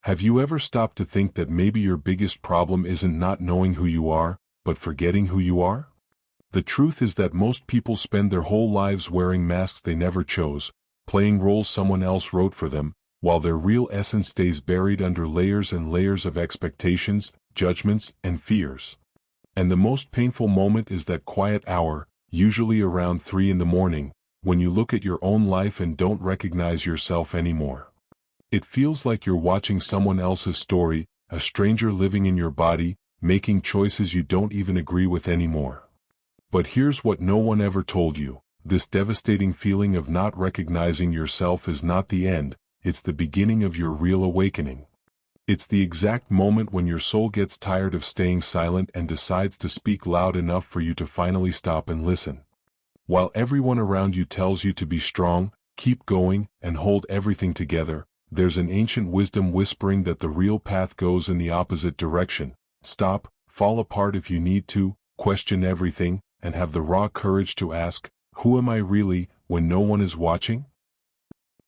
Have you ever stopped to think that maybe your biggest problem isn't not knowing who you are, but forgetting who you are? The truth is that most people spend their whole lives wearing masks they never chose, playing roles someone else wrote for them, while their real essence stays buried under layers and layers of expectations, judgments, and fears. And the most painful moment is that quiet hour, usually around 3 in the morning, when you look at your own life and don't recognize yourself anymore. It feels like you're watching someone else's story, a stranger living in your body, making choices you don't even agree with anymore. But here's what no one ever told you. This devastating feeling of not recognizing yourself is not the end, it's the beginning of your real awakening. It's the exact moment when your soul gets tired of staying silent and decides to speak loud enough for you to finally stop and listen. While everyone around you tells you to be strong, keep going, and hold everything together, there's an ancient wisdom whispering that the real path goes in the opposite direction. Stop, fall apart if you need to, question everything, and have the raw courage to ask, who am I really, when no one is watching?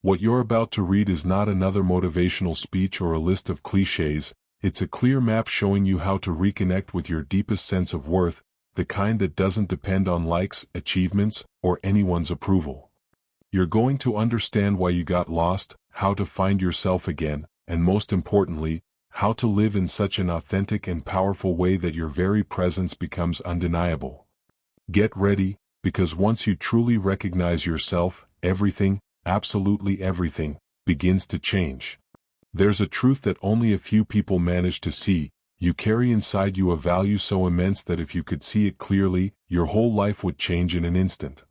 What you're about to read is not another motivational speech or a list of cliches, it's a clear map showing you how to reconnect with your deepest sense of worth, the kind that doesn't depend on likes, achievements, or anyone's approval. You're going to understand why you got lost, how to find yourself again, and most importantly, how to live in such an authentic and powerful way that your very presence becomes undeniable. Get ready, because once you truly recognize yourself, everything, absolutely everything, begins to change. There's a truth that only a few people manage to see. You carry inside you a value so immense that if you could see it clearly, your whole life would change in an instant.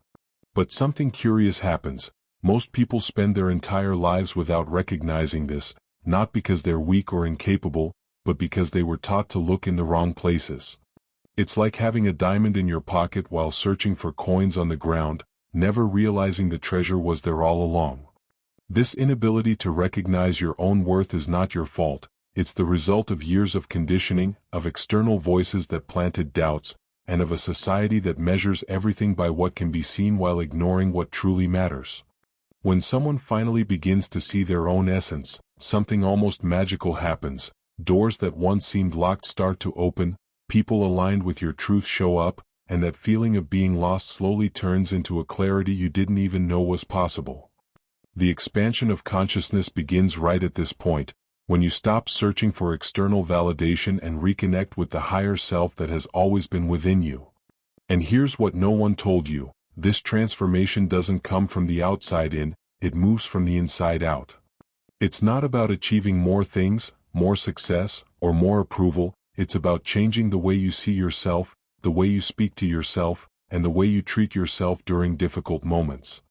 But something curious happens. Most people spend their entire lives without recognizing this, not because they're weak or incapable, but because they were taught to look in the wrong places. It's like having a diamond in your pocket while searching for coins on the ground, never realizing the treasure was there all along. This inability to recognize your own worth is not your fault, it's the result of years of conditioning, of external voices that planted doubts, and of a society that measures everything by what can be seen while ignoring what truly matters. When someone finally begins to see their own essence, something almost magical happens. Doors that once seemed locked start to open, people aligned with your truth show up, and that feeling of being lost slowly turns into a clarity you didn't even know was possible. The expansion of consciousness begins right at this point, when you stop searching for external validation and reconnect with the higher self that has always been within you. And here's what no one told you. This transformation doesn't come from the outside in, it moves from the inside out. It's not about achieving more things, more success, or more approval, it's about changing the way you see yourself, the way you speak to yourself, and the way you treat yourself during difficult moments.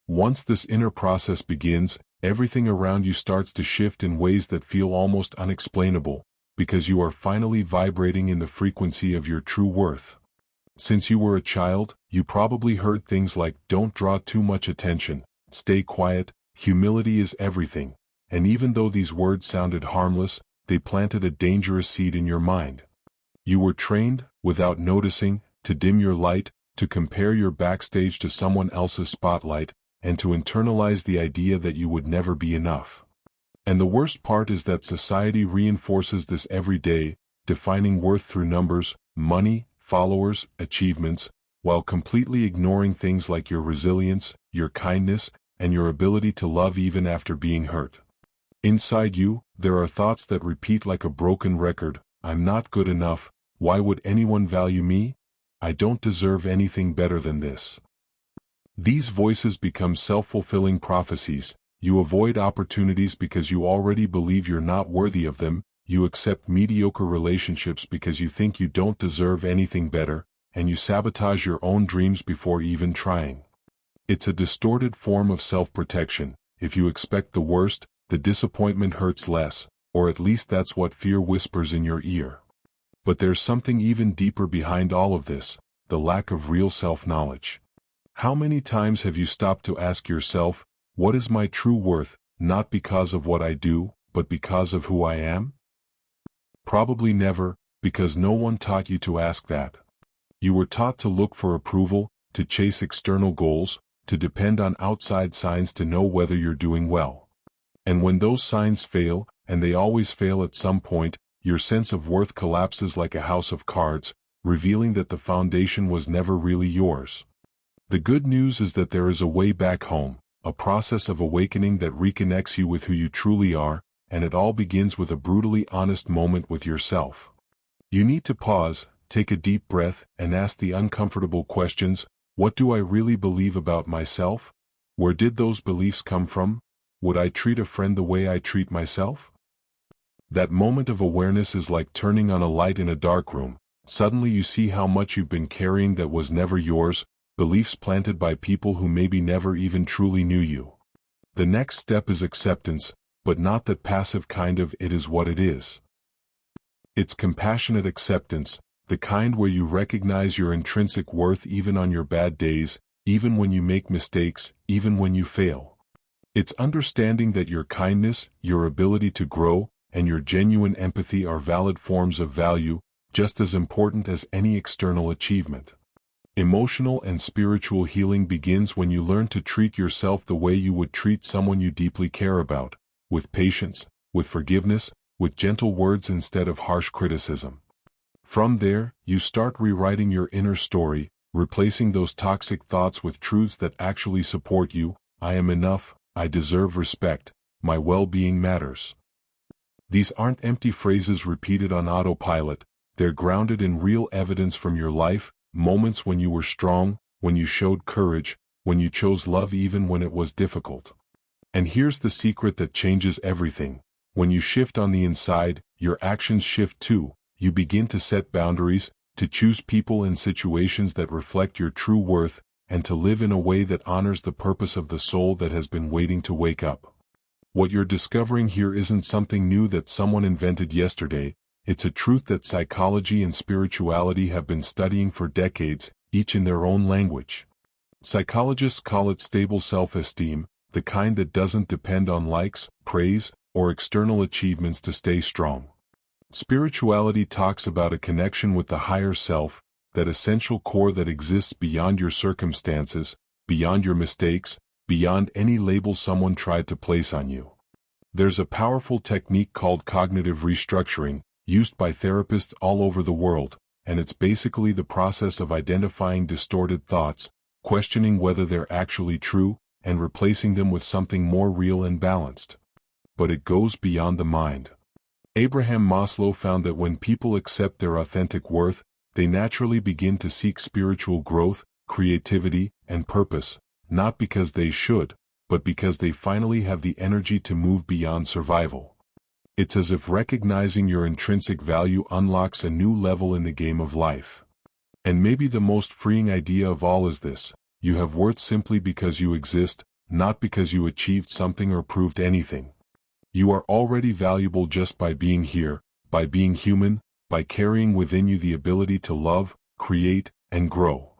Once this inner process begins, everything around you starts to shift in ways that feel almost unexplainable, because you are finally vibrating in the frequency of your true worth. Since you were a child, you probably heard things like, don't draw too much attention, stay quiet, humility is everything, and even though these words sounded harmless, they planted a dangerous seed in your mind. You were trained, without noticing, to dim your light, to compare your backstage to someone else's spotlight, and to internalize the idea that you would never be enough. And the worst part is that society reinforces this every day, defining worth through numbers, money, followers, achievements, while completely ignoring things like your resilience, your kindness, and your ability to love even after being hurt. Inside you, there are thoughts that repeat like a broken record, I'm not good enough, why would anyone value me? I don't deserve anything better than this. These voices become self-fulfilling prophecies. You avoid opportunities because you already believe you're not worthy of them, you accept mediocre relationships because you think you don't deserve anything better, and you sabotage your own dreams before even trying. It's a distorted form of self-protection. If you expect the worst, the disappointment hurts less, or at least that's what fear whispers in your ear. But there's something even deeper behind all of this, the lack of real self-knowledge. How many times have you stopped to ask yourself, what is my true worth, not because of what I do, but because of who I am? Probably never, because no one taught you to ask that. You were taught to look for approval, to chase external goals, to depend on outside signs to know whether you're doing well. And when those signs fail, and they always fail at some point, your sense of worth collapses like a house of cards, revealing that the foundation was never really yours. The good news is that there is a way back home, a process of awakening that reconnects you with who you truly are, and it all begins with a brutally honest moment with yourself. You need to pause, take a deep breath, and ask the uncomfortable questions. What do I really believe about myself? Where did those beliefs come from? Would I treat a friend the way I treat myself? That moment of awareness is like turning on a light in a dark room. Suddenly you see how much you've been carrying that was never yours, beliefs planted by people who maybe never even truly knew you. The next step is acceptance, but not that passive kind of "it is what it is." It's compassionate acceptance, the kind where you recognize your intrinsic worth even on your bad days, even when you make mistakes, even when you fail. It's understanding that your kindness, your ability to grow, and your genuine empathy are valid forms of value, just as important as any external achievement. Emotional and spiritual healing begins when you learn to treat yourself the way you would treat someone you deeply care about, with patience, with forgiveness, with gentle words instead of harsh criticism. From there, you start rewriting your inner story, replacing those toxic thoughts with truths that actually support you. I am enough, I deserve respect, my well-being matters. These aren't empty phrases repeated on autopilot, they're grounded in real evidence from your life, moments when you were strong, when you showed courage, when you chose love even when it was difficult. And here's the secret that changes everything. When you shift on the inside, your actions shift too. You begin to set boundaries, to choose people and situations that reflect your true worth, and to live in a way that honors the purpose of the soul that has been waiting to wake up. What you're discovering here isn't something new that someone invented yesterday, it's a truth that psychology and spirituality have been studying for decades, each in their own language. Psychologists call it stable self-esteem, the kind that doesn't depend on likes, praise, or external achievements to stay strong. Spirituality talks about a connection with the higher self, that essential core that exists beyond your circumstances, beyond your mistakes, beyond any label someone tried to place on you. There's a powerful technique called cognitive restructuring, used by therapists all over the world, and it's basically the process of identifying distorted thoughts, questioning whether they're actually true, and replacing them with something more real and balanced. But it goes beyond the mind. Abraham Maslow found that when people accept their authentic worth, they naturally begin to seek spiritual growth, creativity, and purpose, not because they should, but because they finally have the energy to move beyond survival. It's as if recognizing your intrinsic value unlocks a new level in the game of life. And maybe the most freeing idea of all is this: you have worth simply because you exist, not because you achieved something or proved anything. You are already valuable just by being here, by being human, by carrying within you the ability to love, create, and grow.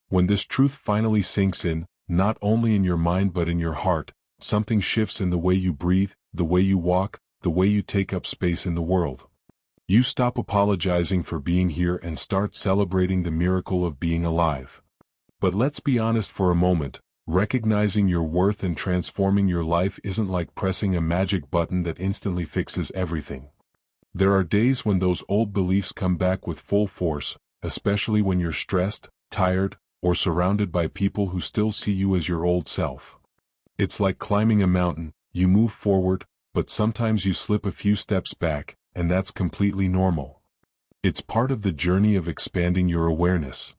When this truth finally sinks in, not only in your mind but in your heart, something shifts in the way you breathe, the way you walk, the way you take up space in the world. You stop apologizing for being here and start celebrating the miracle of being alive. But let's be honest for a moment. Recognizing your worth and transforming your life isn't like pressing a magic button that instantly fixes everything. There are days when those old beliefs come back with full force, especially when you're stressed, tired, or surrounded by people who still see you as your old self. It's like climbing a mountain, you move forward, but sometimes you slip a few steps back, and that's completely normal. It's part of the journey of expanding your awareness.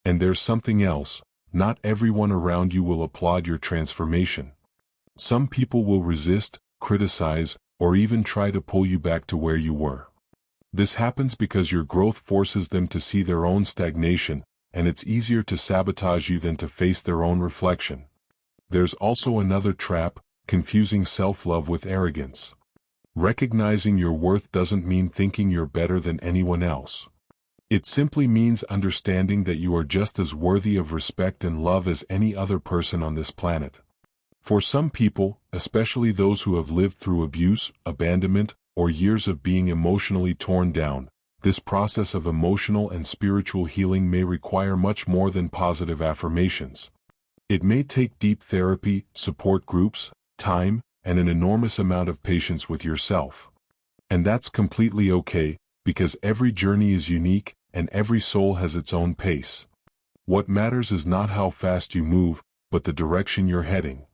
And there's something else. Not everyone around you will applaud your transformation. Some people will resist, criticize, or even try to pull you back to where you were. This happens because your growth forces them to see their own stagnation, and it's easier to sabotage you than to face their own reflection. There's also another trap, confusing self-love with arrogance. Recognizing your worth doesn't mean thinking you're better than anyone else. It simply means understanding that you are just as worthy of respect and love as any other person on this planet. For some people, especially those who have lived through abuse, abandonment, or years of being emotionally torn down, this process of emotional and spiritual healing may require much more than positive affirmations. It may take deep therapy, support groups, time, and an enormous amount of patience with yourself. And that's completely okay, because every journey is unique, and every soul has its own pace. What matters is not how fast you move, but the direction you're heading.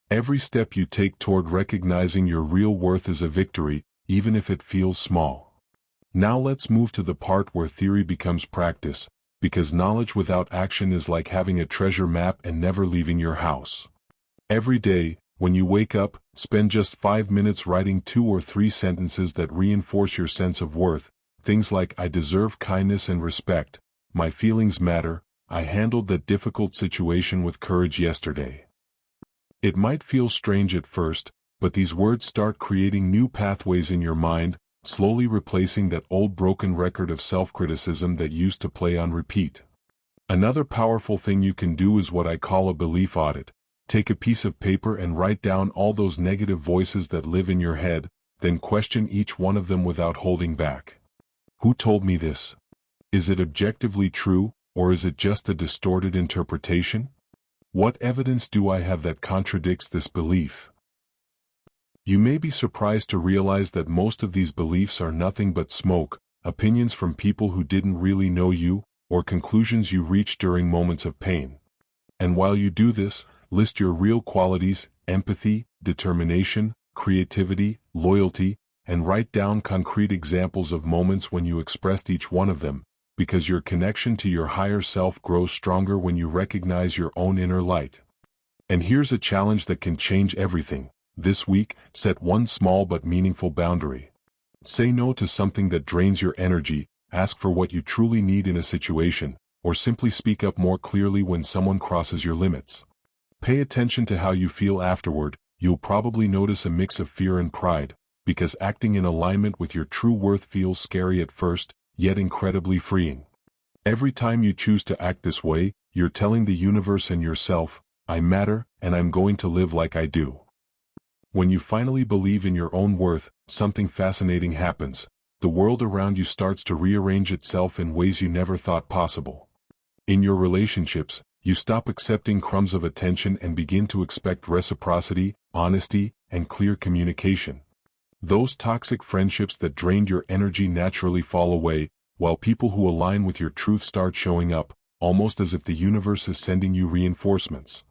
Every step you take toward recognizing your real worth is a victory, even if it feels small. Now let's move to the part where theory becomes practice, because knowledge without action is like having a treasure map and never leaving your house. Every day, when you wake up, spend just 5 minutes writing 2 or 3 sentences that reinforce your sense of worth, things like I deserve kindness and respect, my feelings matter, I handled that difficult situation with courage yesterday. It might feel strange at first, but these words start creating new pathways in your mind, slowly replacing that old broken record of self-criticism that used to play on repeat. Another powerful thing you can do is what I call a belief audit. Take a piece of paper and write down all those negative voices that live in your head, then question each one of them without holding back. Who told me this? Is it objectively true, or is it just a distorted interpretation? What evidence do I have that contradicts this belief? You may be surprised to realize that most of these beliefs are nothing but smoke, opinions from people who didn't really know you, or conclusions you reached during moments of pain. And while you do this, list your real qualities, empathy, determination, creativity, loyalty, and write down concrete examples of moments when you expressed each one of them, because your connection to your higher self grows stronger when you recognize your own inner light. And here's a challenge that can change everything. This week, set one small but meaningful boundary. Say no to something that drains your energy, ask for what you truly need in a situation, or simply speak up more clearly when someone crosses your limits. Pay attention to how you feel afterward. You'll probably notice a mix of fear and pride, because acting in alignment with your true worth feels scary at first, yet incredibly freeing. Every time you choose to act this way, you're telling the universe and yourself, I matter, and I'm going to live like I do. When you finally believe in your own worth, something fascinating happens. The world around you starts to rearrange itself in ways you never thought possible. In your relationships, you stop accepting crumbs of attention and begin to expect reciprocity, honesty, and clear communication. Those toxic friendships that drained your energy naturally fall away, while people who align with your truth start showing up, almost as if the universe is sending you reinforcements.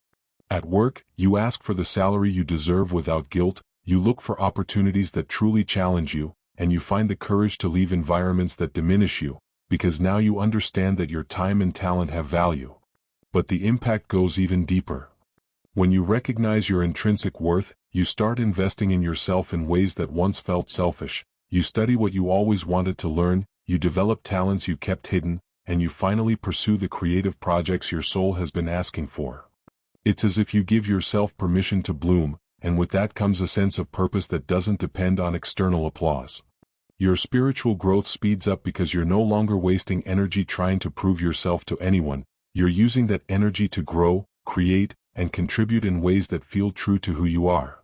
At work, you ask for the salary you deserve without guilt, you look for opportunities that truly challenge you, and you find the courage to leave environments that diminish you, because now you understand that your time and talent have value. But the impact goes even deeper. When you recognize your intrinsic worth, you start investing in yourself in ways that once felt selfish. You study what you always wanted to learn, you develop talents you kept hidden, and you finally pursue the creative projects your soul has been asking for. It's as if you give yourself permission to bloom, and with that comes a sense of purpose that doesn't depend on external applause. Your spiritual growth speeds up because you're no longer wasting energy trying to prove yourself to anyone. You're using that energy to grow, create, and contribute in ways that feel true to who you are.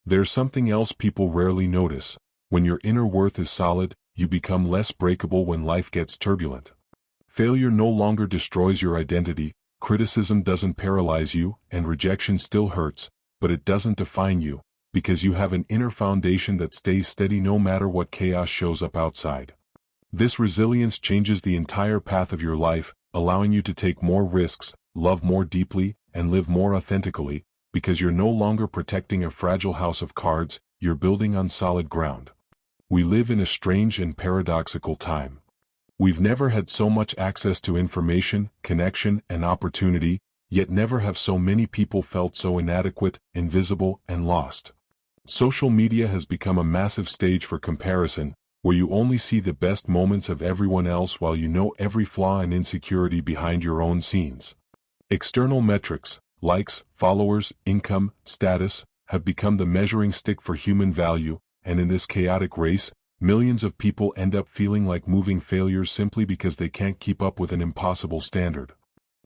There's something else people rarely notice. When your inner worth is solid, you become less breakable when life gets turbulent. Failure no longer destroys your identity, criticism doesn't paralyze you, and rejection still hurts, but it doesn't define you, because you have an inner foundation that stays steady no matter what chaos shows up outside. This resilience changes the entire path of your life, allowing you to take more risks, love more deeply, and live more authentically, because you're no longer protecting a fragile house of cards, you're building on solid ground. We live in a strange and paradoxical time. We've never had so much access to information, connection, and opportunity, yet never have so many people felt so inadequate, invisible, and lost. Social media has become a massive stage for comparison, where you only see the best moments of everyone else while you know every flaw and insecurity behind your own scenes. External metrics, likes, followers, income, status, have become the measuring stick for human value, and in this chaotic race, millions of people end up feeling like moving failures simply because they can't keep up with an impossible standard.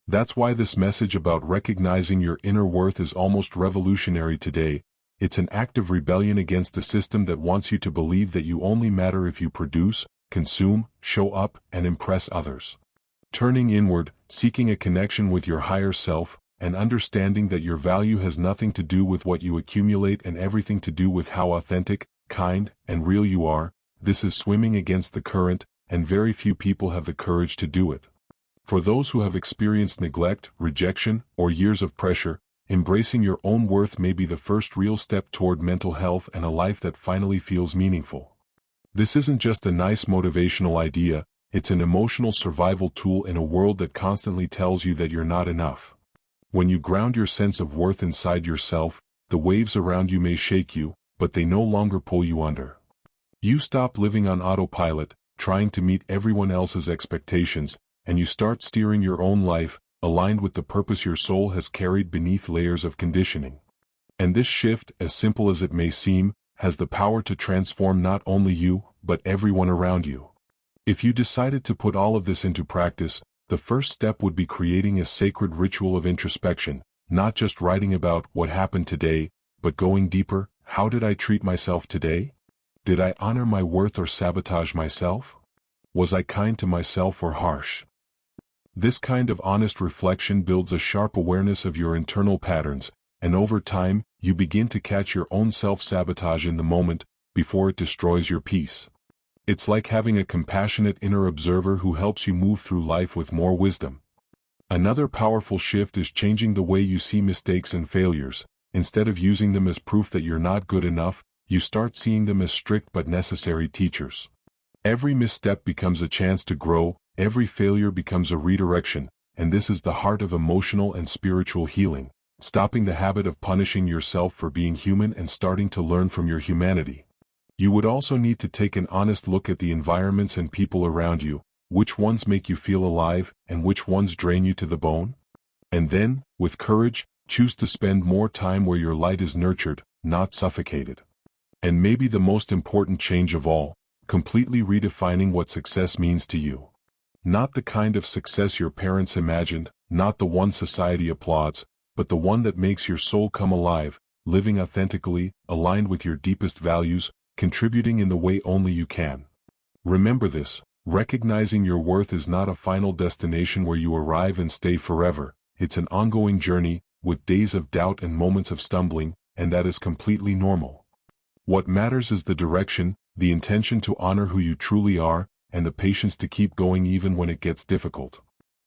That's why this message about recognizing your inner worth is almost revolutionary today. It's an act of rebellion against a system that wants you to believe that you only matter if you produce, consume, show up, and impress others. Turning inward, seeking a connection with your higher self, and understanding that your value has nothing to do with what you accumulate and everything to do with how authentic, kind, and real you are, This is swimming against the current, and very few people have the courage to do it. For those who have experienced neglect, rejection, or years of pressure, embracing your own worth may be the first real step toward mental health and a life that finally feels meaningful. This isn't just a nice motivational idea, it's an emotional survival tool in a world that constantly tells you that you're not enough. When you ground your sense of worth inside yourself, the waves around you may shake you, but they no longer pull you under. You stop living on autopilot, trying to meet everyone else's expectations, and you start steering your own life, aligned with the purpose your soul has carried beneath layers of conditioning. And this shift, as simple as it may seem, has the power to transform not only you, but everyone around you. If you decided to put all of this into practice, the first step would be creating a sacred ritual of introspection, not just writing about what happened today, but going deeper. How did I treat myself today? Did I honor my worth or sabotage myself? Was I kind to myself or harsh? This kind of honest reflection builds a sharp awareness of your internal patterns, and over time, you begin to catch your own self-sabotage in the moment, before it destroys your peace. It's like having a compassionate inner observer who helps you move through life with more wisdom. Another powerful shift is changing the way you see mistakes and failures. Instead of using them as proof that you're not good enough, you start seeing them as strict but necessary teachers. Every misstep becomes a chance to grow, every failure becomes a redirection, and this is the heart of emotional and spiritual healing, stopping the habit of punishing yourself for being human and starting to learn from your humanity. You would also need to take an honest look at the environments and people around you, which ones make you feel alive, and which ones drain you to the bone. And then, with courage, choose to spend more time where your light is nurtured, not suffocated. And maybe the most important change of all, completely redefining what success means to you. Not the kind of success your parents imagined, not the one society applauds, but the one that makes your soul come alive, living authentically, aligned with your deepest values, contributing in the way only you can. Remember this, recognizing your worth is not a final destination where you arrive and stay forever. It's an ongoing journey, with days of doubt and moments of stumbling, and that is completely normal. What matters is the direction, the intention to honor who you truly are, and the patience to keep going even when it gets difficult.